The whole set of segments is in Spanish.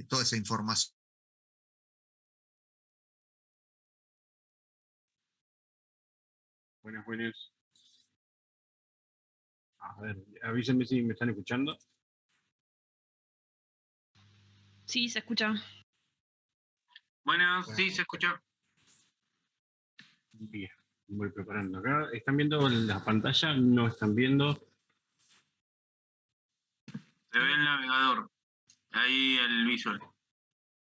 toda esa información. Buenas, buenas. A ver, avísenme si me están escuchando. Sí, se escucha. Buenas, sí, se escucha. Bien, voy preparando acá. ¿Están viendo la pantalla? ¿No están viendo? Se ve el navegador. Ahí el visual.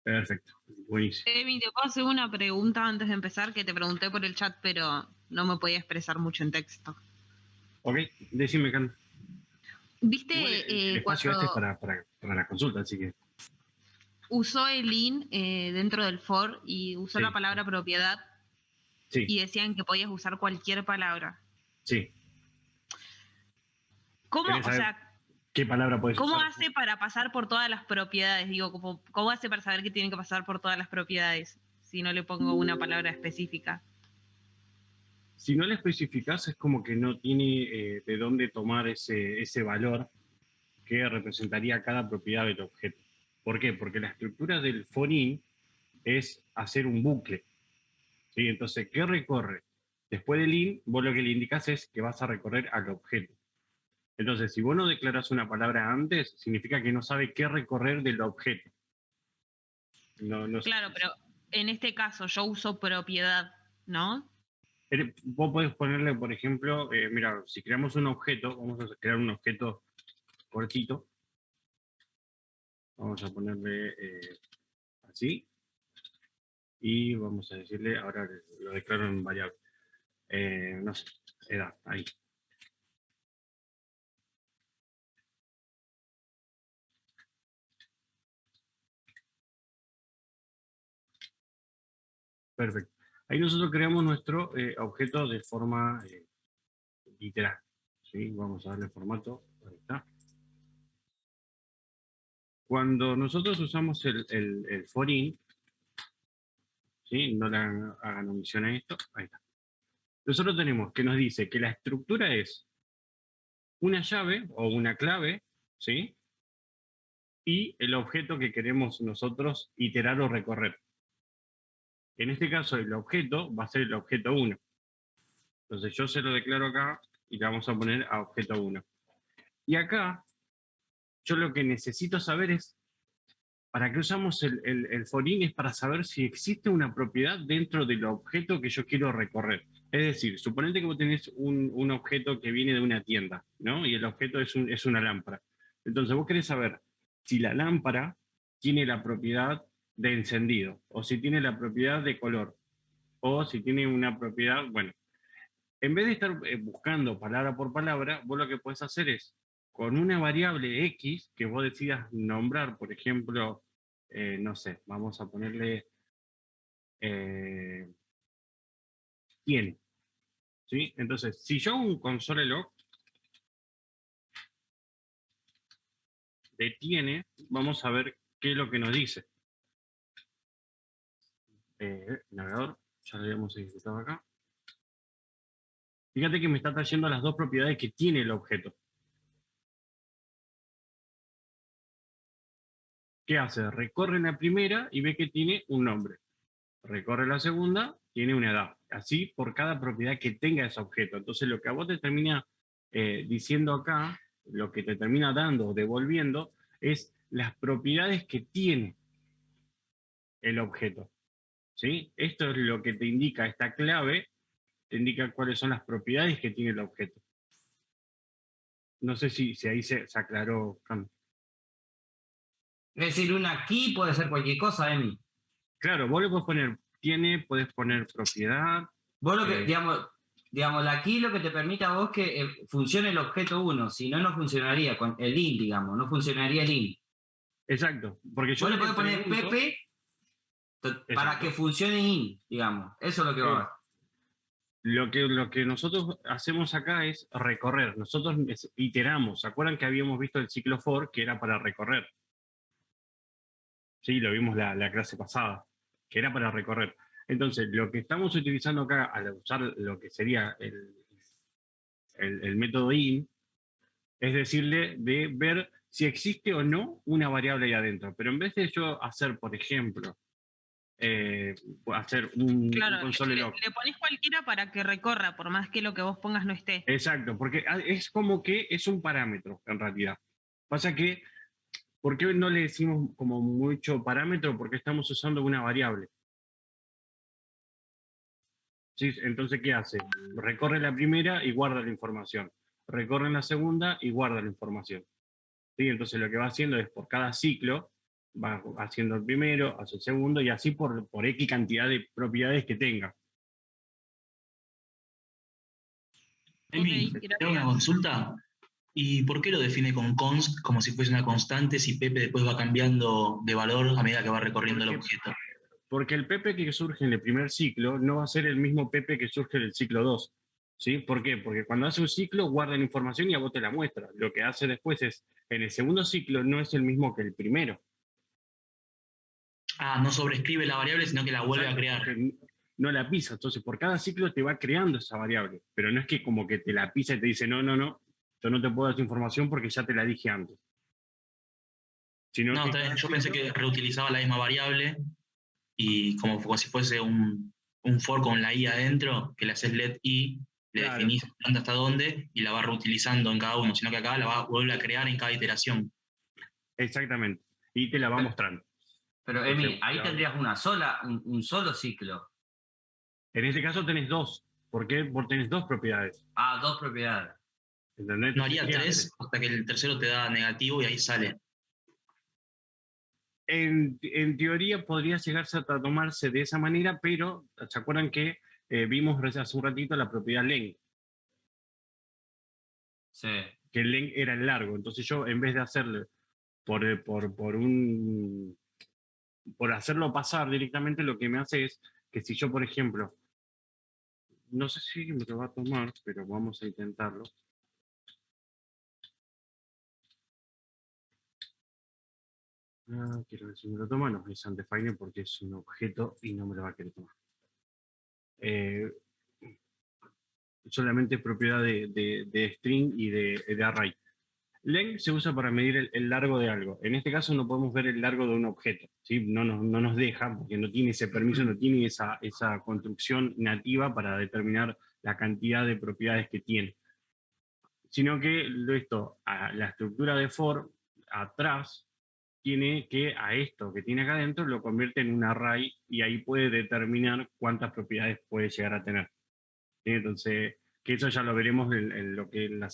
Perfecto, buenísimo. Emi, te puedo hacer una pregunta antes de empezar, que te pregunté por el chat, pero no me podía expresar mucho en texto. Ok, decime, Can. ¿Viste Igual el espacio cuando este es para la consulta, así que... usó el in dentro del for y usó Sí. la palabra propiedad Sí, y decían que podías usar cualquier palabra? sí. ¿Cómo, ¿Querés o saber sea, qué palabra puedes cómo usar? hace para pasar por todas las propiedades? Digo, ¿cómo hace para saber que tiene que pasar por todas las propiedades si no le pongo una palabra específica? Si no le especificás, es como que no tiene de dónde tomar ese valor que representaría cada propiedad del objeto. ¿Por qué? Porque la estructura del for in es hacer un bucle. ¿Sí? Entonces, ¿qué recorre? Después del in, vos lo que le indicás es que vas a recorrer al objeto. Entonces, si vos no declarás una palabra antes, significa que no sabe qué recorrer del objeto. Claro, pero en este caso yo uso propiedad, ¿no? Vos podés ponerle, por ejemplo, mira, si creamos un objeto, vamos a crear un objeto cortito. Vamos a ponerle así. Y vamos a decirle, ahora lo declaro en variable. No sé, edad, ahí. Perfecto. Ahí nosotros creamos nuestro objeto de forma literal. ¿Sí? Vamos a darle formato. Ahí está. Cuando nosotros usamos el for in, ¿sí? No le hagan omisión a esto. Ahí está. Nosotros tenemos que nos dice que la estructura es una llave o una clave, ¿sí? Y el objeto que queremos nosotros iterar o recorrer. En este caso, el objeto va a ser el objeto 1. Entonces yo se lo declaro acá y le vamos a poner a objeto 1. Y acá, yo lo que necesito saber es, ¿para qué usamos el for in? Es para saber si existe una propiedad dentro del objeto que yo quiero recorrer. Es decir, suponete que vos tenés un objeto que viene de una tienda, ¿no? Y el objeto es una lámpara. Entonces vos querés saber si la lámpara tiene la propiedad de encendido, o si tiene la propiedad de color, o si tiene una propiedad, bueno, en vez de estar buscando palabra por palabra, vos lo que puedes hacer es, con una variable X que vos decidas nombrar, por ejemplo, no sé, vamos a ponerle tiene. ¿Sí? Entonces, si yo un console log de tiene, vamos a ver qué es lo que nos dice. Navegador, ya lo habíamos ejecutado acá. Fíjate que me está trayendo las dos propiedades que tiene el objeto. ¿Qué hace? Recorre la primera y ve que tiene un nombre. Recorre la segunda, tiene una edad. Así por cada propiedad que tenga ese objeto. Entonces lo que a vos te termina diciendo acá, lo que te termina dando o devolviendo, es las propiedades que tiene el objeto. ¿Sí? Esto es lo que te indica esta clave, te indica cuáles son las propiedades que tiene el objeto. No sé si ahí se aclaró, Cam. Es decir, una key puede ser cualquier cosa, Emi. Claro, vos le podés poner tiene, podés poner propiedad. Vos lo que, digamos, la key lo que te permite a vos que funcione el objeto 1, si no, no funcionaría con el in, digamos, no funcionaría el in. Exacto, porque yo vos le podés poner PP para que funcione in, digamos, eso es lo que va. Lo que nosotros hacemos acá es recorrer, nosotros iteramos. ¿Se acuerdan que habíamos visto el ciclo for que era para recorrer? Sí, lo vimos la clase pasada, que era para recorrer. Entonces, lo que estamos utilizando acá al usar lo que sería el método in, es decirle de ver si existe o no una variable ahí adentro. Pero en vez de yo hacer, por ejemplo, hacer un Claro, console log. le pones cualquiera para que recorra, por más que lo que vos pongas no esté. Exacto, porque es como que es un parámetro en realidad. Pasa que, ¿por qué no le decimos como mucho parámetro? Porque estamos usando una variable. ¿Sí? Entonces, ¿qué hace? Recorre la primera y guarda la información. Recorre la segunda y guarda la información. ¿Sí? Entonces, lo que va haciendo es por cada ciclo, va haciendo el primero, hace el segundo y así por X cantidad de propiedades que tenga. Emi, Ok, te hago una consulta. ¿Y por qué lo define con const como si fuese una constante si Pepe después va cambiando de valor a medida que va recorriendo el Porque objeto? Porque el Pepe que surge en el primer ciclo no va a ser el mismo Pepe que surge en el ciclo 2. ¿Sí? ¿Por qué? Porque cuando hace un ciclo guarda la información y a vos te la muestra. Lo que hace después es, en el segundo ciclo no es el mismo que el primero. Ah, no sobrescribe la variable, sino que la vuelve a Exacto, crear. porque no la pisa. Entonces, por cada ciclo te va creando esa variable. Pero no es que como que te la pisa y te dice, no, yo no te puedo dar tu información porque ya te la dije antes. Sino No, que está bien, cada yo pensé ciclo- que reutilizaba la misma variable y como si fuese un for con la i adentro, que le haces let i, le Claro, definís dónde hasta dónde y la va reutilizando en cada uno, sino que acá la vuelve a crear en cada iteración. exactamente. Y te la va mostrando. Pero Entonces, Emi, ahí tendrías un solo ciclo. en este caso tenés dos. ¿Por qué? Porque tenés dos propiedades. Ah, dos propiedades. ¿Entendés? No Entonces, haría ¿qué hace? 3 hasta que el tercero te da negativo y ahí sale. En teoría podría llegarse a tomarse de esa manera, pero ¿se acuerdan que vimos hace un ratito la propiedad len? Sí. Que el len era el largo. Entonces yo, en vez de hacerle por hacerlo pasar directamente, lo que me hace es que si yo, por ejemplo, no sé si me lo va a tomar, pero vamos a intentarlo. Quiero ver si me lo toma, no es undefined porque es un objeto y no me lo va a querer tomar. Solamente propiedad de string y de array. Len se usa para medir el largo de algo. En este caso no podemos ver el largo de un objeto, ¿sí? No nos deja, porque no tiene ese permiso, no tiene esa construcción nativa para determinar la cantidad de propiedades que tiene. Sino que la estructura de for atrás tiene que a esto que tiene acá adentro lo convierte en un array y ahí puede determinar cuántas propiedades puede llegar a tener. ¿Sí? Entonces, que eso ya lo veremos en lo que la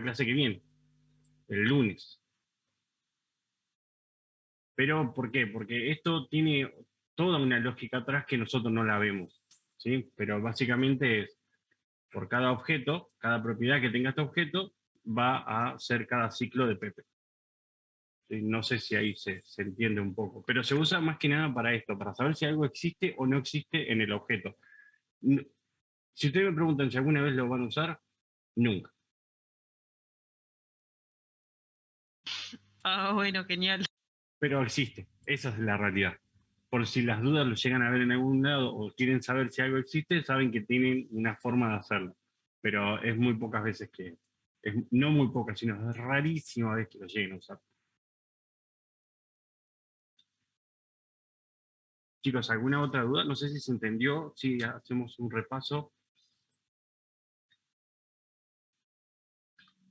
clase que viene, el lunes. Pero, ¿por qué? Porque esto tiene toda una lógica atrás que nosotros no la vemos, ¿sí? Pero básicamente es, por cada objeto, cada propiedad que tenga este objeto, va a ser cada ciclo de Pepe. ¿Sí? No sé si ahí se entiende un poco, pero se usa más que nada para esto, para saber si algo existe o no existe en el objeto. Si ustedes me preguntan si alguna vez lo van a usar, nunca. Ah, bueno, genial. Pero existe, esa es la realidad. Por si las dudas lo llegan a ver en algún lado o quieren saber si algo existe, saben que tienen una forma de hacerlo. Pero es muy pocas veces no muy pocas, sino es rarísima vez que lo lleguen a usar. Chicos, ¿alguna otra duda? No sé si se entendió, si hacemos un repaso.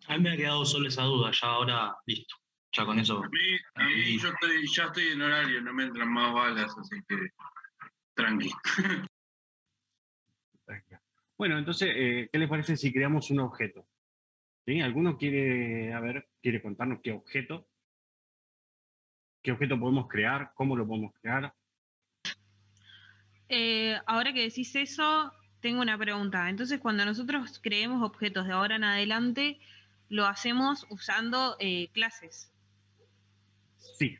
A mí me ha quedado solo esa duda, ya ahora listo. Ya con eso. A mí ya estoy en horario, no me entran más balas, así que tranqui. Bueno, entonces, ¿qué les parece si creamos un objeto? ¿Sí? ¿Alguno quiere contarnos qué objeto? ¿Qué objeto podemos crear? ¿Cómo lo podemos crear? Ahora que decís eso, tengo una pregunta. Entonces, cuando nosotros creemos objetos de ahora en adelante, lo hacemos usando clases. Sí,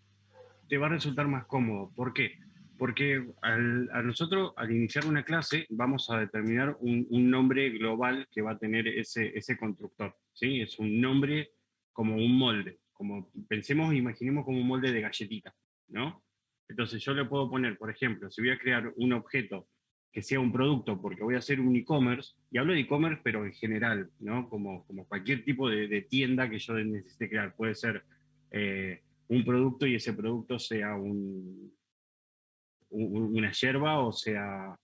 te va a resultar más cómodo. ¿Por qué? Porque a nosotros, al iniciar una clase, vamos a determinar un nombre global que va a tener ese constructor. ¿Sí? Es un nombre como un molde. Como imaginemos como un molde de galletita, ¿no? Entonces yo le puedo poner, por ejemplo, si voy a crear un objeto que sea un producto, porque voy a hacer un e-commerce, y hablo de e-commerce, pero en general, ¿no? Como cualquier tipo de tienda que yo necesite crear. Puede ser un producto y ese producto sea una yerba o sea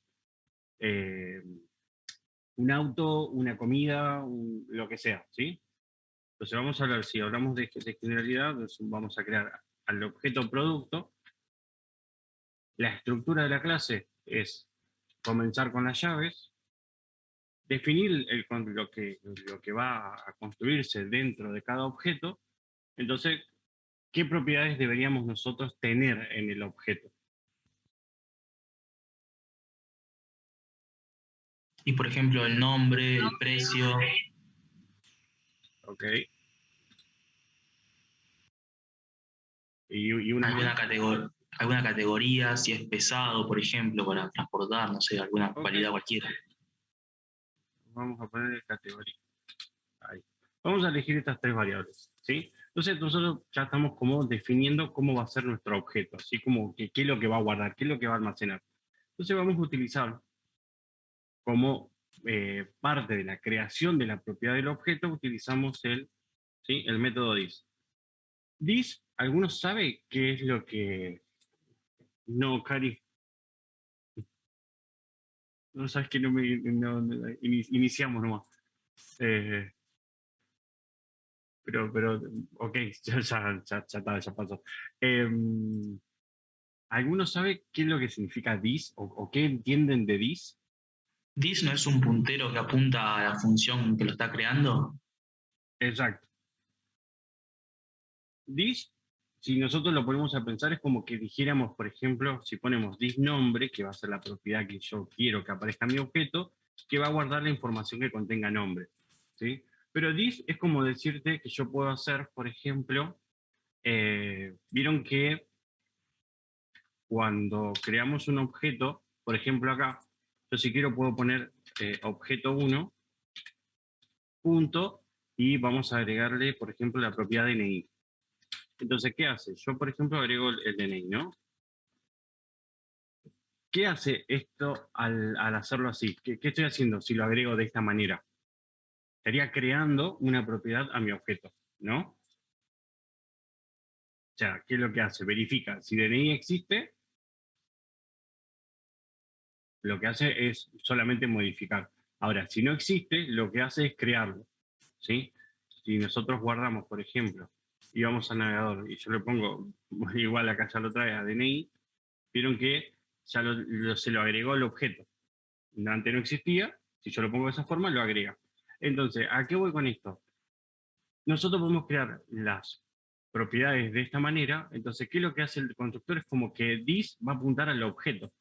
eh, un auto, una comida, lo que sea, ¿sí? Entonces vamos a hablar, si hablamos de generalidad, entonces vamos a crear al objeto producto. La estructura de la clase es comenzar con las llaves, definir lo que va a construirse dentro de cada objeto. Entonces, ¿qué propiedades deberíamos nosotros tener en el objeto? Y por ejemplo, el nombre, el precio. ¿Ok? Y una alguna, más. alguna categoría, si es pesado, por ejemplo, para transportar, no sé, alguna Ok. cualidad cualquiera. Vamos a poner categoría. Ahí. Vamos a elegir estas tres variables, ¿sí? Entonces nosotros ya estamos como definiendo cómo va a ser nuestro objeto, así como qué es lo que va a guardar, qué es lo que va a almacenar. Entonces vamos a utilizar como parte de la creación de la propiedad del objeto, utilizamos el método dis. Dis, ¿algunos sabe qué es lo que... No, Cari. No sabes que iniciamos nomás. Eh, pero, ok, ya pasó. ¿Alguno sabe qué es lo que significa dis o qué entienden de dis? ¿Dis no es un puntero que apunta a la función que lo está creando? Exacto. Dis, si nosotros lo ponemos a pensar, es como que dijéramos, por ejemplo, si ponemos dis nombre, que va a ser la propiedad que yo quiero que aparezca en mi objeto, que va a guardar la información que contenga nombre, ¿sí? Pero dis es como decirte que yo puedo hacer, por ejemplo, vieron que cuando creamos un objeto, por ejemplo acá, yo si quiero puedo poner objeto 1, punto, y vamos a agregarle, por ejemplo, la propiedad DNI. Entonces, ¿qué hace? Yo, por ejemplo, agrego el DNI, ¿no? ¿Qué hace esto al hacerlo así? ¿Qué estoy haciendo si lo agrego de esta manera? Estaría creando una propiedad a mi objeto, ¿no? O sea, ¿qué es lo que hace? Verifica si DNI existe, lo que hace es solamente modificar. Ahora, si no existe, lo que hace es crearlo, ¿sí? Si nosotros guardamos, por ejemplo, y vamos al navegador y yo le pongo, igual acá ya lo trae a DNI, vieron que ya se lo agregó el objeto. Antes no existía, si yo lo pongo de esa forma, lo agrega. Entonces, ¿a qué voy con esto? Nosotros podemos crear las propiedades de esta manera, entonces, ¿qué es lo que hace el constructor? Es como que this va a apuntar al objeto.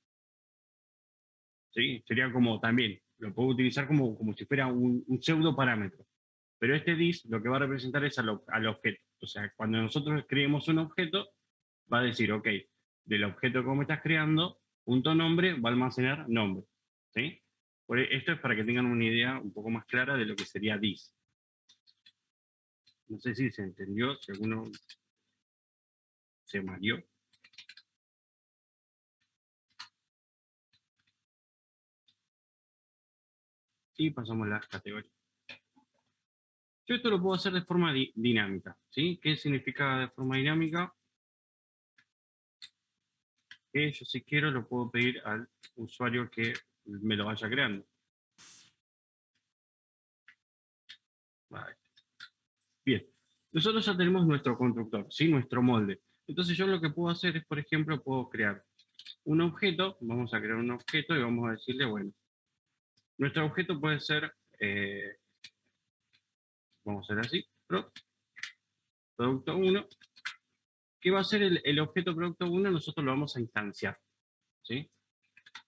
¿Sí? Sería como también, lo puedo utilizar como si fuera un pseudo parámetro. Pero este this lo que va a representar es al objeto. O sea, cuando nosotros creemos un objeto, va a decir, ok, del objeto que me estás creando, punto nombre va a almacenar nombre. ¿Sí? Esto es para que tengan una idea un poco más clara de lo que sería this. No sé si se entendió, si alguno se mareó. Y pasamos a las categorías. Yo esto lo puedo hacer de forma dinámica. ¿Sí? ¿Qué significa de forma dinámica? Que yo si quiero lo puedo pedir al usuario que me lo vaya creando. Vale. Bien, nosotros ya tenemos nuestro constructor, ¿sí? Nuestro molde. Entonces yo lo que puedo hacer es, por ejemplo, puedo crear un objeto, vamos a crear un objeto y vamos a decirle, bueno, nuestro objeto puede ser, vamos a hacer así, producto 1. ¿Qué va a ser el objeto producto 1? Nosotros lo vamos a instanciar, ¿sí?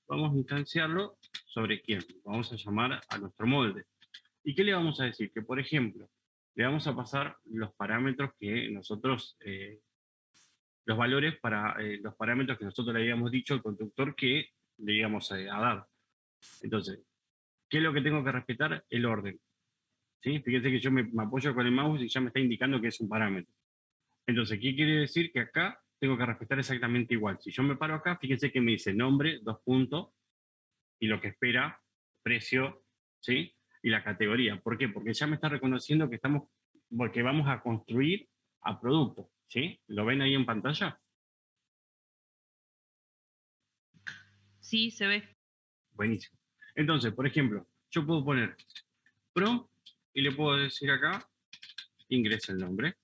Vamos a instanciarlo sobre quién. Vamos a llamar a nuestro molde. ¿Y qué le vamos a decir? Que, por ejemplo, le vamos a pasar los parámetros que nosotros, los valores para los parámetros que nosotros le habíamos dicho al constructor que le íbamos a dar. Entonces, ¿qué es lo que tengo que respetar? El orden. ¿Sí? Fíjense que yo me apoyo con el mouse y ya me está indicando que es un parámetro. Entonces, ¿qué quiere decir? Que acá tengo que respetar exactamente igual. Si yo me paro acá, fíjense que me dice nombre, 2 puntos, y lo que espera, precio, ¿sí? Y la categoría. ¿Por qué? Porque ya me está reconociendo que porque vamos a construir a producto, ¿sí? ¿Lo ven ahí en pantalla? Sí, se ve. Buenísimo. Entonces, por ejemplo, yo puedo poner Pro y le puedo decir acá, ingresa el nombre.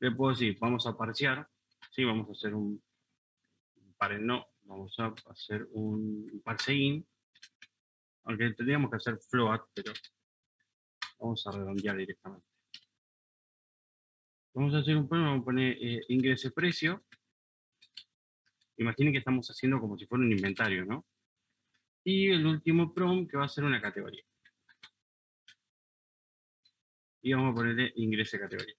Le puedo decir, vamos a parsear, ¿sí? Vamos a hacer vamos a hacer un parseIn, aunque tendríamos que hacer float, pero vamos a redondear directamente. Vamos a hacer vamos a poner ingrese precio. Imaginen que estamos haciendo como si fuera un inventario, ¿no? Y el último prompt que va a ser una categoría. Y vamos a ponerle ingrese categoría.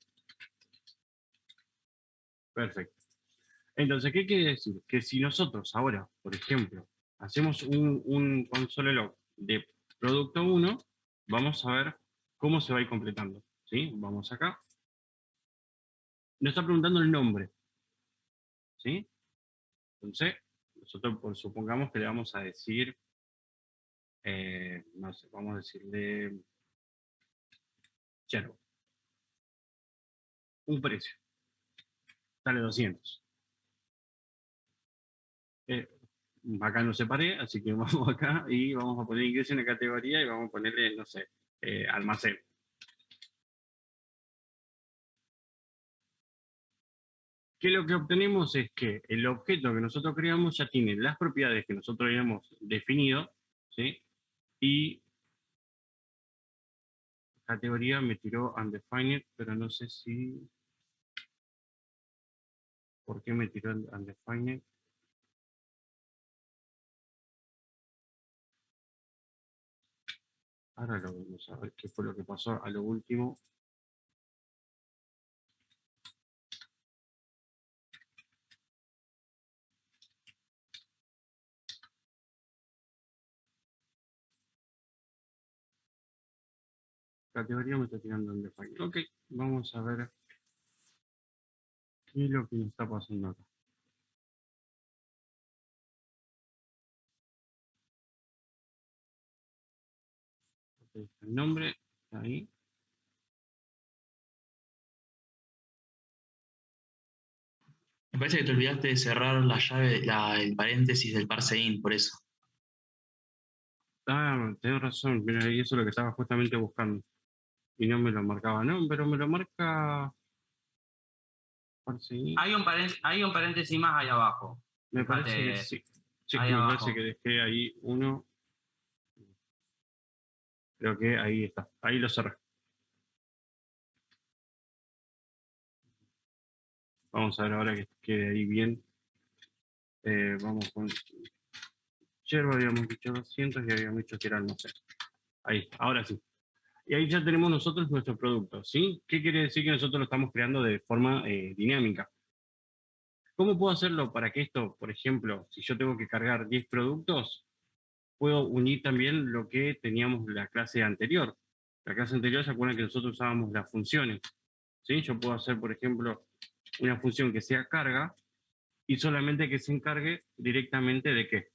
Perfecto. Entonces, ¿qué quiere decir? Que si nosotros ahora, por ejemplo, hacemos un console log de producto 1, vamos a ver cómo se va a ir completando. ¿Sí? Vamos acá. Nos está preguntando el nombre. ¿Sí? Entonces, nosotros supongamos que le vamos a decir, no sé, vamos a decirle Cherbo. Un precio. Sale 200. Acá no separé, así que vamos acá y vamos a poner ingreso en la categoría y vamos a ponerle, no sé, almacén. Que lo que obtenemos es que el objeto que nosotros creamos ya tiene las propiedades que nosotros habíamos definido, ¿sí? Y categoría me tiró undefined, pero no sé si... ¿Por qué me tiró undefined? Ahora lo vamos a ver qué fue lo que pasó a lo último. Categoría me está tirando undefined. Ok, vamos a ver qué es lo que nos está pasando acá. Okay, el nombre está ahí. Me parece que te olvidaste de cerrar la llave, el paréntesis del parseIn, por eso. Ah, tenés razón, mira, y eso es lo que estaba justamente buscando. Y no me lo marcaba, no, pero me lo marca. Sí. Hay un paréntesis más ahí abajo. Me Fíjate, parece que sí. Sí, ahí me abajo. parece que dejé ahí uno. Creo que ahí está. Ahí lo cerré. Vamos a ver ahora que quede ahí bien. Vamos con yerba, habíamos dicho 200 y habíamos dicho que era almacén. Ahí, ahora sí. Y ahí ya tenemos nosotros nuestro producto, ¿sí? ¿Qué quiere decir que nosotros lo estamos creando de forma dinámica? ¿Cómo puedo hacerlo para que esto, por ejemplo, si yo tengo que cargar 10 productos, puedo unir también lo que teníamos en la clase anterior? La clase anterior se acuerdan que nosotros usábamos las funciones, ¿sí? Yo puedo hacer, por ejemplo, una función que sea carga y solamente que se encargue directamente de qué.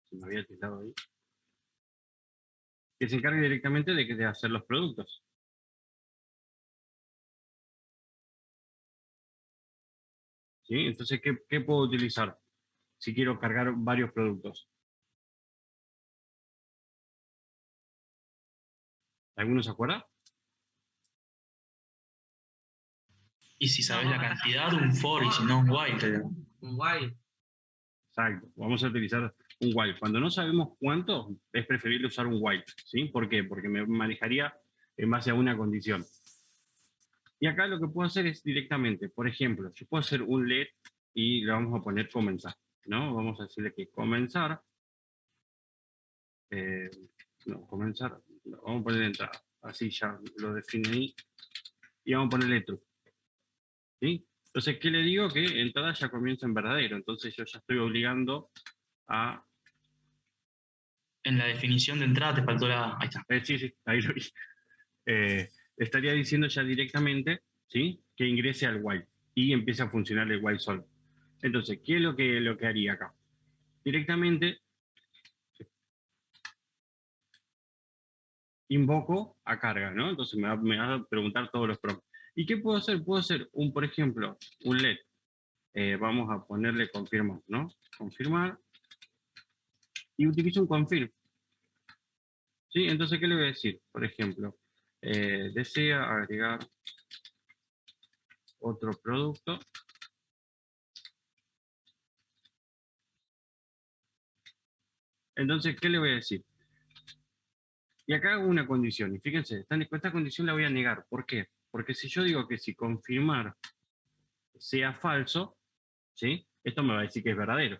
Se me había tildado ahí. Que se encargue directamente de hacer los productos. ¿Sí? Entonces, ¿qué puedo utilizar si quiero cargar varios productos? ¿Alguno se acuerda? Y si sabes No, la cantidad, un for, y si no, un while. Un while. Exacto, vamos a utilizar un while. Cuando no sabemos cuánto, es preferible usar un while, ¿sí? ¿Por qué? Porque me manejaría en base a una condición. Y acá lo que puedo hacer es directamente, por ejemplo, yo puedo hacer un let y le vamos a poner comenzar, ¿no? Vamos a decirle que comenzar, comenzar, vamos a poner entrada, así ya lo define ahí, y vamos a ponerle true, ¿sí? Entonces, ¿qué le digo? Que entrada ya comienza en verdadero, entonces yo ya estoy obligando a... En la definición de entrada te faltó la... Ahí está. Sí, ahí lo vi. estaría diciendo ya directamente, ¿sí?, que ingrese al while y empiece a funcionar el while solo. Entonces, ¿qué es lo que haría acá? Directamente invoco a carga, ¿no? Entonces me va a preguntar todos los prompts. ¿Y qué puedo hacer? Puedo hacer, por ejemplo, un let. Vamos a ponerle confirmar, ¿no? Confirmar. Y utilizo un confirm. ¿Sí? Entonces, ¿qué le voy a decir? Por ejemplo, desea agregar otro producto. Entonces, ¿qué le voy a decir? Y acá hago una condición. Y fíjense, esta condición la voy a negar. ¿Por qué? Porque si yo digo que si confirmar sea falso, ¿sí?, esto me va a decir que es verdadero.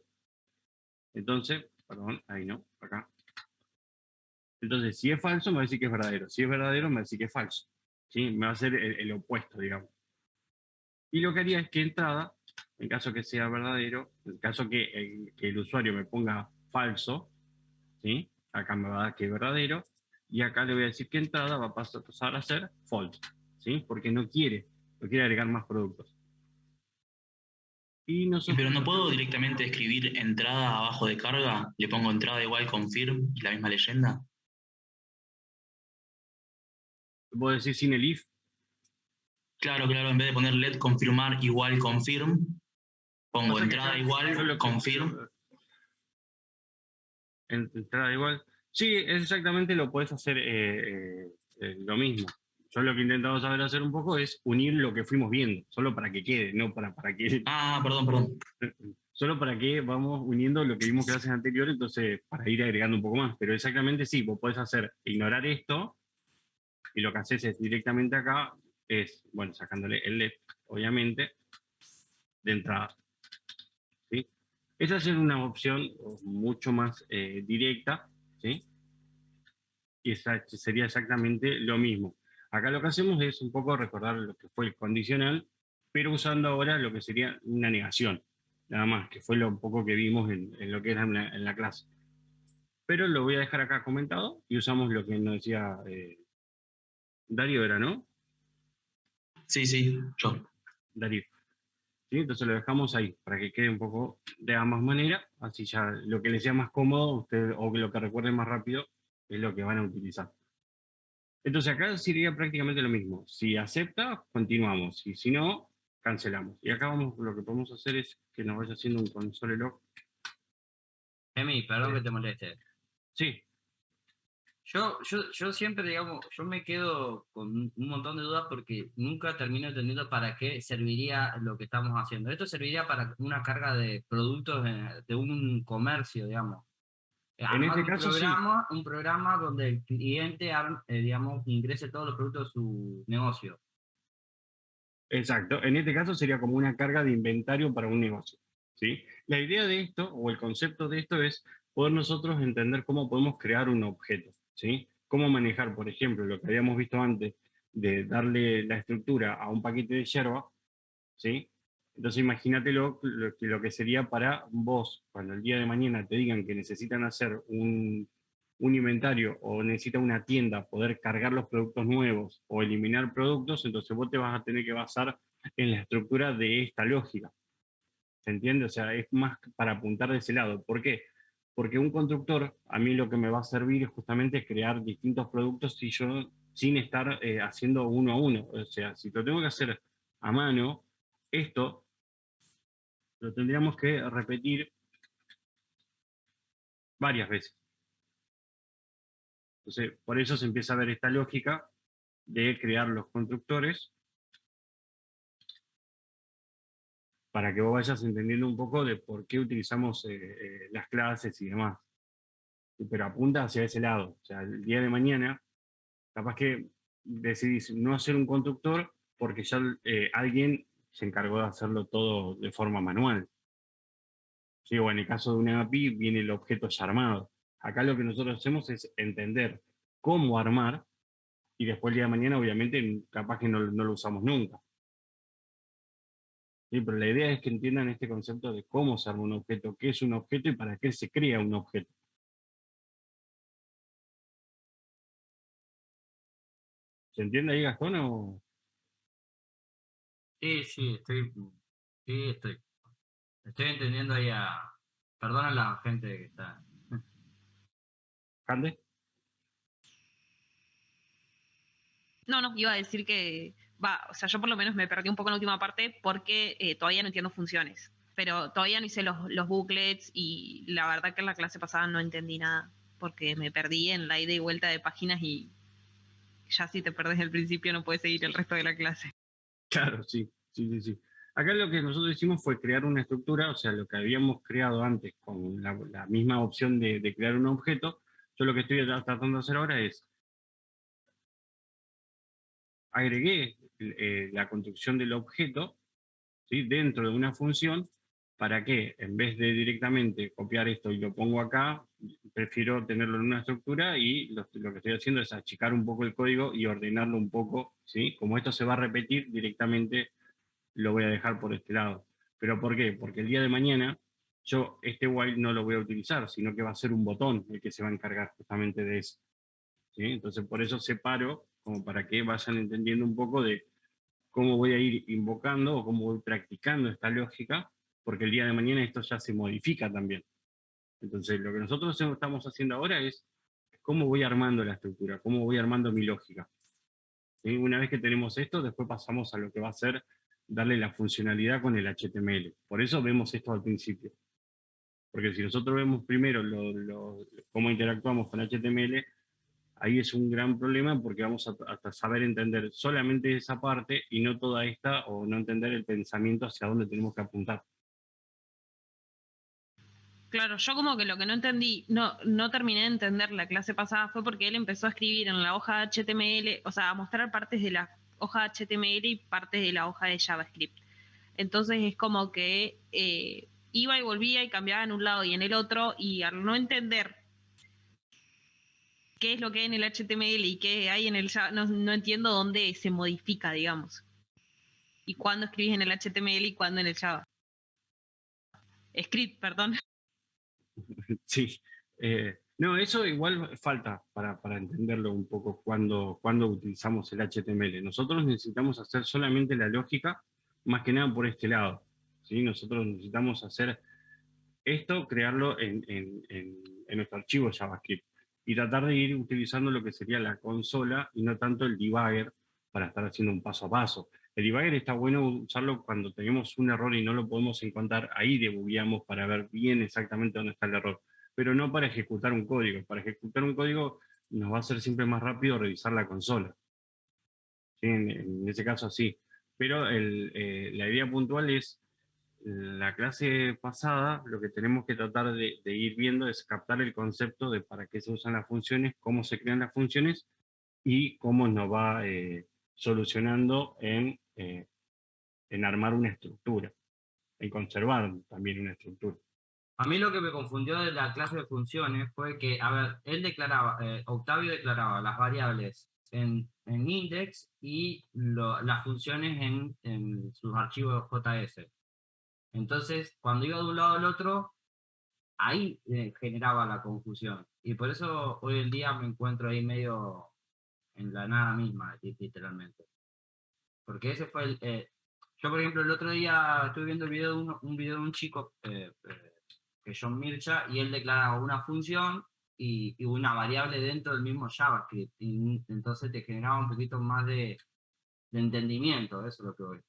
Entonces, perdón, ahí no, acá. Entonces, si es falso, me va a decir que es verdadero. Si es verdadero, me va a decir que es falso. ¿Sí? Me va a hacer el opuesto, digamos. Y lo que haría es que entrada, en caso que sea verdadero, en caso que el usuario me ponga falso, ¿sí?, acá me va a dar que es verdadero, y acá le voy a decir que entrada va a pasar a ser false, ¿sí?, porque no quiere agregar más productos. Y nosotros, Pero no puedo directamente escribir entrada abajo de carga, le pongo entrada igual confirm y la misma leyenda. puedo decir sin el if. Claro, en vez de poner let confirmar igual confirm, pongo Pasa que entrada acá igual yo confirm. entrada igual. Sí, es exactamente, lo puedes hacer lo mismo. Yo lo que he intentado saber hacer un poco es unir lo que fuimos viendo, solo para que quede, no para que... Ah, perdón. Solo para que vamos uniendo lo que vimos clases anteriores, entonces para ir agregando un poco más. Pero exactamente sí, vos podés hacer, ignorar esto, y lo que haces es directamente acá, es, bueno, sacándole el let, obviamente, de entrada. ¿Sí? Esa es una opción mucho más directa, ¿sí? Y esa sería exactamente lo mismo. Acá lo que hacemos es un poco recordar lo que fue el condicional, pero usando ahora lo que sería una negación, nada más, que fue lo un poco que vimos en lo que era en la clase. Pero lo voy a dejar acá comentado y usamos lo que nos decía Darío, era, ¿no? Sí, yo. Darío. ¿Sí? Entonces lo dejamos ahí, para que quede un poco de ambas maneras, así ya lo que les sea más cómodo, usted, o lo que recuerden más rápido, es lo que van a utilizar. Entonces acá sería prácticamente lo mismo. Si acepta, continuamos. Y si no, cancelamos. Y acá lo que podemos hacer es que nos vaya haciendo un console log. Emi, perdón que te moleste. Sí, Yo siempre, digamos, yo me quedo con un montón de dudas porque nunca termino entendiendo para qué serviría lo que estamos haciendo. Esto serviría para una carga de productos de un comercio, digamos. en Armar este caso sí. un programa donde el cliente, digamos, ingrese todos los productos de su negocio. Exacto. En este caso sería como una carga de inventario para un negocio. ¿Sí? La idea de esto, o el concepto de esto, es poder nosotros entender cómo podemos crear un objeto. ¿Sí? Cómo manejar, por ejemplo, lo que habíamos visto antes, de darle la estructura a un paquete de yerba. ¿Sí? Entonces imagínate lo que sería para vos, cuando el día de mañana te digan que necesitan hacer un inventario o necesita una tienda poder cargar los productos nuevos o eliminar productos, entonces vos te vas a tener que basar en la estructura de esta lógica. ¿Se entiende? O sea, es más para apuntar de ese lado. ¿Por qué? Porque un constructor, a mí lo que me va a servir es justamente crear distintos productos sin estar haciendo uno a uno. O sea, si lo tengo que hacer a mano, esto lo tendríamos que repetir varias veces. Entonces, por eso se empieza a ver esta lógica de crear los constructores para que vos vayas entendiendo un poco de por qué utilizamos las clases y demás. Pero apunta hacia ese lado. O sea, el día de mañana, capaz que decidís no hacer un constructor porque ya alguien se encargó de hacerlo todo de forma manual. ¿Sí? O en el caso de una API viene el objeto ya armado. Acá lo que nosotros hacemos es entender cómo armar y después el día de mañana obviamente capaz que no lo usamos nunca. ¿Sí? Pero la idea es que entiendan este concepto de cómo se arma un objeto, qué es un objeto y para qué se crea un objeto. ¿Se entiende ahí, Gastón? O... Sí, estoy entendiendo ahí perdona a la gente que está. ¿Cande? No, iba a decir que, o sea, yo por lo menos me perdí un poco en la última parte porque todavía no entiendo funciones, pero todavía no hice los booklets y la verdad que en la clase pasada no entendí nada porque me perdí en la ida y vuelta de páginas y ya si te perdés al principio no puedes seguir el resto de la clase. Claro, sí. Acá lo que nosotros hicimos fue crear una estructura, o sea, lo que habíamos creado antes con la misma opción de crear un objeto. Yo lo que estoy tratando de hacer ahora es agregué la construcción del objeto, ¿sí?, dentro de una función, para que en vez de directamente copiar esto y lo pongo acá, prefiero tenerlo en una estructura y lo que estoy haciendo es achicar un poco el código y ordenarlo un poco, ¿sí? Como esto se va a repetir directamente, lo voy a dejar por este lado. ¿Pero por qué? Porque el día de mañana yo este while no lo voy a utilizar, sino que va a ser un botón el que se va a encargar justamente de eso, ¿sí? Entonces por eso separo, como para que vayan entendiendo un poco de cómo voy a ir invocando o cómo voy practicando esta lógica, porque el día de mañana esto ya se modifica también. Entonces lo que nosotros estamos haciendo ahora es cómo voy armando la estructura, cómo voy armando mi lógica. ¿Sí? Una vez que tenemos esto, después pasamos a lo que va a ser darle la funcionalidad con el HTML. Por eso vemos esto al principio. Porque si nosotros vemos primero cómo interactuamos con HTML, ahí es un gran problema porque vamos a saber entender solamente esa parte y no toda esta, o no entender el pensamiento hacia dónde tenemos que apuntar. Claro, yo como que lo que no entendí, no terminé de entender la clase pasada fue porque él empezó a escribir en la hoja HTML, o sea, a mostrar partes de la hoja HTML y partes de la hoja de JavaScript. Entonces es como que iba y volvía y cambiaba en un lado y en el otro, y al no entender qué es lo que hay en el HTML y qué hay en el Java, no entiendo dónde se modifica, digamos. Y cuándo escribís en el HTML y cuándo en el Java. Script, perdón. Sí. No, eso igual falta para entenderlo un poco cuando utilizamos el HTML. Nosotros necesitamos hacer solamente la lógica, más que nada por este lado, ¿sí? Nosotros necesitamos hacer esto, crearlo en nuestro archivo JavaScript y tratar de ir utilizando lo que sería la consola y no tanto el debugger para estar haciendo un paso a paso. El debugger está bueno usarlo cuando tenemos un error y no lo podemos encontrar, ahí debugueamos para ver bien exactamente dónde está el error, pero no para ejecutar un código. Para ejecutar un código nos va a ser siempre más rápido revisar la consola. ¿Sí? En ese caso sí, pero la idea puntual es la clase pasada, lo que tenemos que tratar de ir viendo es captar el concepto de para qué se usan las funciones, cómo se crean las funciones y cómo nos va solucionando en armar una estructura, en conservar también una estructura. A mí lo que me confundió de la clase de funciones fue que, a ver, Octavio declaraba las variables en index y las funciones en sus archivos JS. Entonces, cuando iba de un lado al otro, ahí generaba la confusión. Y por eso hoy en día me encuentro ahí medio en la nada misma, literalmente. Porque ese fue yo, por ejemplo, el otro día estuve viendo el video un video de un chico, que es John Mircha, y él declaraba una función y una variable dentro del mismo JavaScript. Y entonces te generaba un poquito más de entendimiento, eso es lo que voy.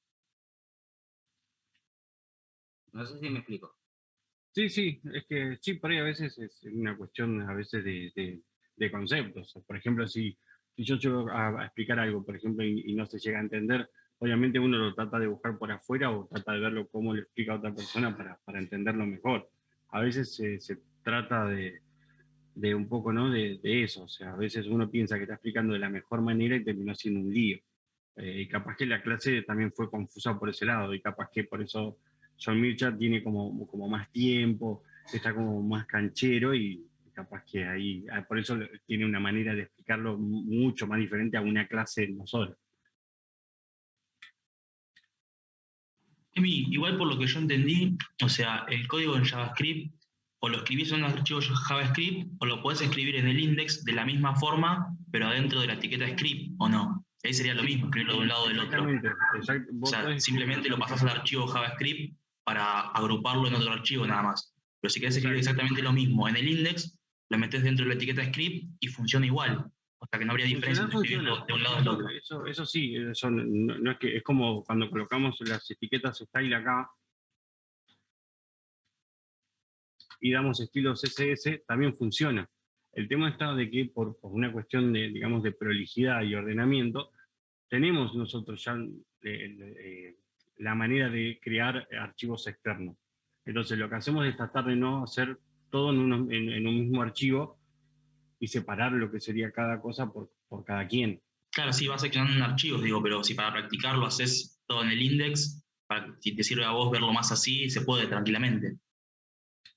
No sé si me explico. Sí, es que sí, por ahí a veces es una cuestión a veces de conceptos. Por ejemplo, si yo llego a explicar algo, por ejemplo, y no se llega a entender, obviamente uno lo trata de buscar por afuera o trata de verlo cómo le explica a otra persona para entenderlo mejor. A veces se trata de un poco, ¿no?, de eso. O sea, a veces uno piensa que está explicando de la mejor manera y terminó siendo un lío. Y capaz que la clase también fue confusa por ese lado, y capaz que por eso John Mircha tiene como más tiempo, está como más canchero, y capaz que ahí, por eso tiene una manera de explicarlo mucho más diferente a una clase de nosotros. Emi, igual por lo que yo entendí, o sea, el código en JavaScript o lo escribís en un archivo JavaScript o lo podés escribir en el index de la misma forma, pero adentro de la etiqueta script, ¿o no? Ahí sería lo mismo, escribirlo de un lado o del otro. Exactamente. O sea, simplemente lo pasás al archivo JavaScript para agruparlo en otro archivo nada más. Pero si querés escribir exactamente lo mismo en el index, lo metés dentro de la etiqueta script y funciona igual. O sea que no habría diferencia entre escribirlo de un lado al otro. Eso sí, eso no es que es como cuando colocamos las etiquetas style acá y damos estilos CSS, también funciona. El tema está de que por una cuestión de, digamos, de prolijidad y ordenamiento, tenemos nosotros ya la manera de crear archivos externos. Entonces lo que hacemos es tratar de no hacer todo en un mismo archivo y separar lo que sería cada cosa por cada quien. Claro, sí, vas seccionando en archivos, digo, pero si para practicarlo haces todo en el index, si te sirve a vos verlo más así, se puede tranquilamente.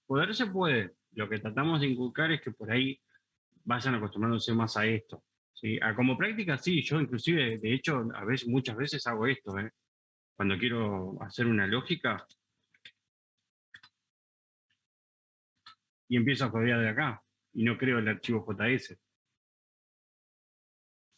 Poder se puede. Lo que tratamos de inculcar es que por ahí vayan acostumbrándose más a esto. ¿Sí? Como práctica, sí, yo inclusive, de hecho, muchas veces hago esto. Cuando quiero hacer una lógica y empiezo a codear de acá y no creo el archivo JS.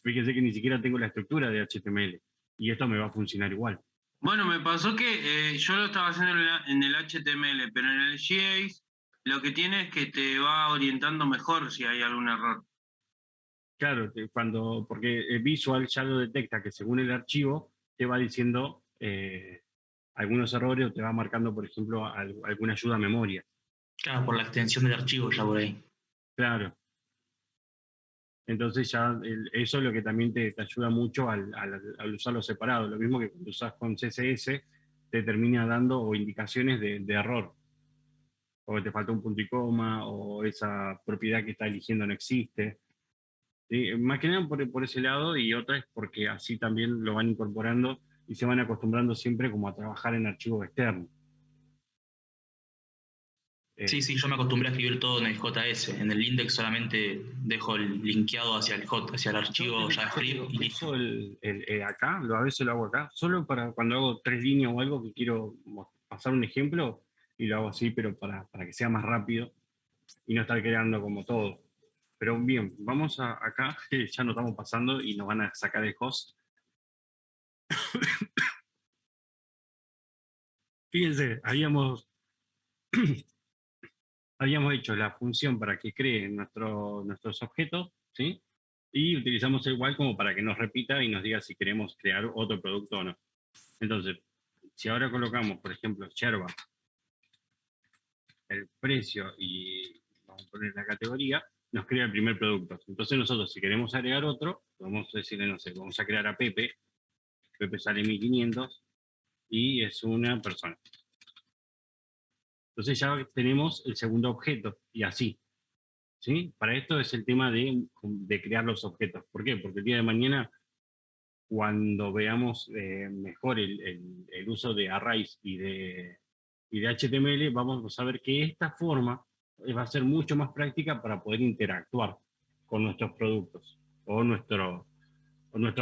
Fíjense que ni siquiera tengo la estructura de HTML y esto me va a funcionar igual. Bueno, me pasó que yo lo estaba haciendo en el HTML, pero en el JS lo que tiene es que te va orientando mejor si hay algún error. Claro, porque Visual ya lo detecta que según el archivo te va diciendo algunos errores o te va marcando, por ejemplo, alguna ayuda a memoria. Claro, por la extensión del archivo ya por ahí. Claro. Entonces ya eso es lo que también te ayuda mucho al usarlo separado. Lo mismo que cuando usas con CSS, te termina dando o indicaciones de error. O que te falta un punto y coma, o esa propiedad que está eligiendo no existe. ¿Sí? Más que nada por ese lado, y otra es porque así también lo van incorporando y se van acostumbrando siempre como a trabajar en archivos externos. Sí, yo me acostumbré a escribir todo en el JS. En el index solamente dejo el linkeado hacia el archivo JavaScript y listo. Acá, a veces lo hago acá, solo para cuando hago 3 líneas o algo que quiero pasar un ejemplo, y lo hago así, pero para que sea más rápido y no estar creando como todo. Pero bien, vamos acá, que ya nos estamos pasando y nos van a sacar el host. Fíjense, habíamos hecho la función para que cree nuestros objetos, ¿sí? Y utilizamos el while como para que nos repita y nos diga si queremos crear otro producto o no. Entonces, si ahora colocamos, por ejemplo, yerba, el precio y vamos a poner la categoría, nos crea el primer producto. Entonces nosotros, si queremos agregar otro, podemos decirle, no sé, vamos a crear a Pepe. Pepe sale 1500 y es una persona. Entonces ya tenemos el segundo objeto y así. ¿Sí? Para esto es el tema de crear los objetos. ¿Por qué? Porque el día de mañana, cuando veamos mejor el uso de arrays y de HTML, vamos a ver que esta forma va a ser mucho más práctica para poder interactuar con nuestros productos o nuestros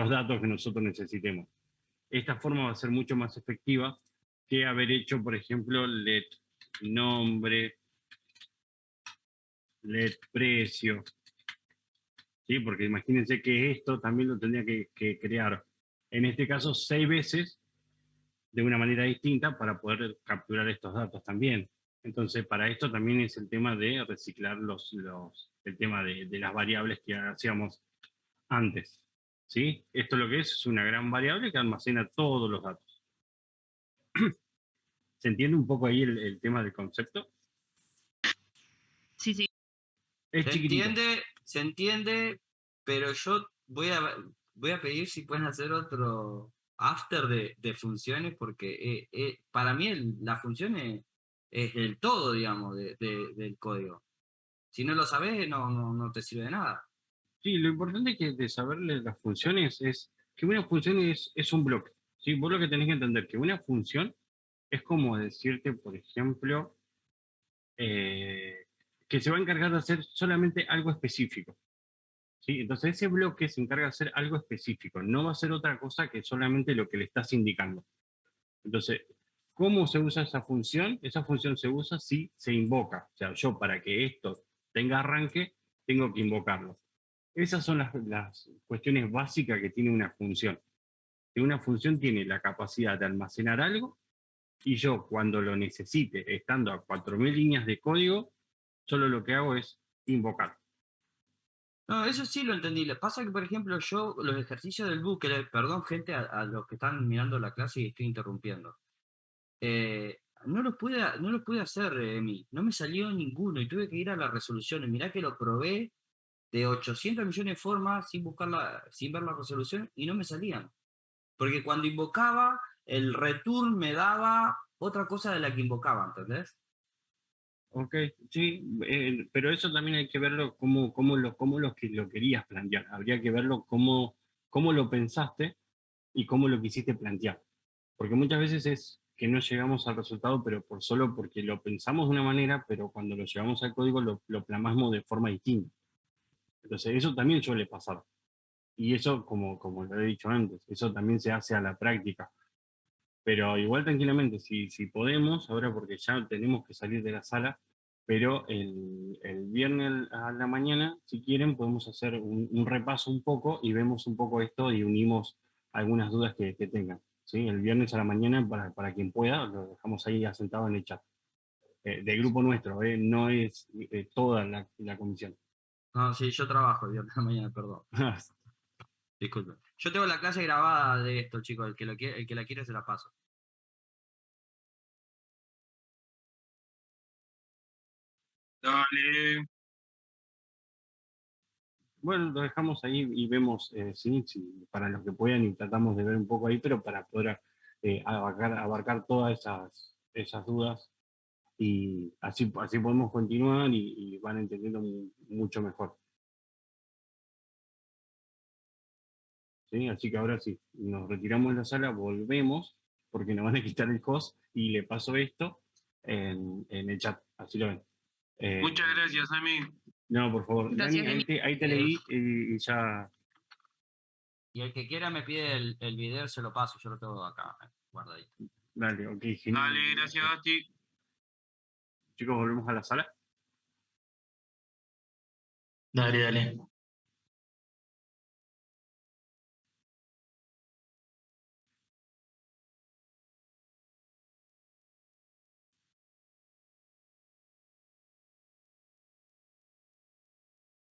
datos que nosotros necesitemos. Esta forma va a ser mucho más efectiva que haber hecho, por ejemplo, let nombre, let precio. ¿Sí? Porque imagínense que esto también lo tendría que crear, en este caso, 6 veces de una manera distinta para poder capturar estos datos también. Entonces, para esto también es el tema de reciclar el tema de las variables que hacíamos antes. ¿Sí? Esto lo que es una gran variable que almacena todos los datos. ¿Se entiende un poco ahí el tema del concepto? Sí, sí. Es chiquitito. Se entiende, pero yo voy a pedir si pueden hacer otro after de funciones, porque para mí la función es el todo, digamos, del código. Si no lo sabes, no te sirve de nada. Sí, lo importante de saberle las funciones es que una función es un bloque. ¿Sí? Vos lo que tenés que entender que una función es como decirte, por ejemplo, que se va a encargar de hacer solamente algo específico. ¿Sí? Entonces ese bloque se encarga de hacer algo específico, no va a ser otra cosa que solamente lo que le estás indicando. Entonces, ¿cómo se usa esa función? Esa función se usa si se invoca. O sea, yo para que esto tenga arranque, tengo que invocarlo. Esas son las cuestiones básicas que tiene una función. Que una función tiene la capacidad de almacenar algo y yo cuando lo necesite, estando a 4000 líneas de código, solo lo que hago es invocar. No, eso sí lo entendí. Le pasa que, por ejemplo, yo los ejercicios del bucle, perdón, gente, a los que están mirando la clase y estoy interrumpiendo. No los pude hacer, Emi. No me salió ninguno y tuve que ir a las resoluciones. Mirá que lo probé de 800 millones de formas sin ver la resolución y no me salían. Porque cuando invocaba, el return me daba otra cosa de la que invocaba, ¿entendés? Ok, sí, pero eso también hay que verlo cómo lo querías plantear. Habría que verlo cómo lo pensaste y cómo lo quisiste plantear. Porque muchas veces es que no llegamos al resultado, pero solo porque lo pensamos de una manera, pero cuando lo llevamos al código lo plasmamos de forma distinta. Entonces, eso también suele pasar. Y eso, como lo he dicho antes, eso también se hace a la práctica. Pero igual tranquilamente, si podemos, ahora porque ya tenemos que salir de la sala, pero el viernes a la mañana, si quieren, podemos hacer un repaso un poco y vemos un poco esto y unimos algunas dudas que tengan. ¿Sí? El viernes a la mañana, para quien pueda, lo dejamos ahí asentado en el chat. Del grupo nuestro, no es toda la comisión. No, sí, yo trabajo el viernes de la mañana, perdón. Disculpe. Yo tengo la clase grabada de esto, chicos. El que la quiere se la paso. Dale. Bueno, lo dejamos ahí y vemos, sí, para los que puedan y tratamos de ver un poco ahí, pero para poder abarcar todas esas dudas y así podemos continuar y van entendiendo mucho mejor. ¿Sí? Así que ahora sí, nos retiramos de la sala, volvemos, porque nos van a quitar el host y le paso esto en el chat, así lo ven. Muchas gracias, Ami. No, por favor, Gracias, Dani, Emi. ahí te leí y ya. Y el que quiera me pide el video, se lo paso. Yo lo tengo acá, guardadito. Dale, ok, genial. Dale, gracias, Basti. Chicos, volvemos a la sala. Dale, dale.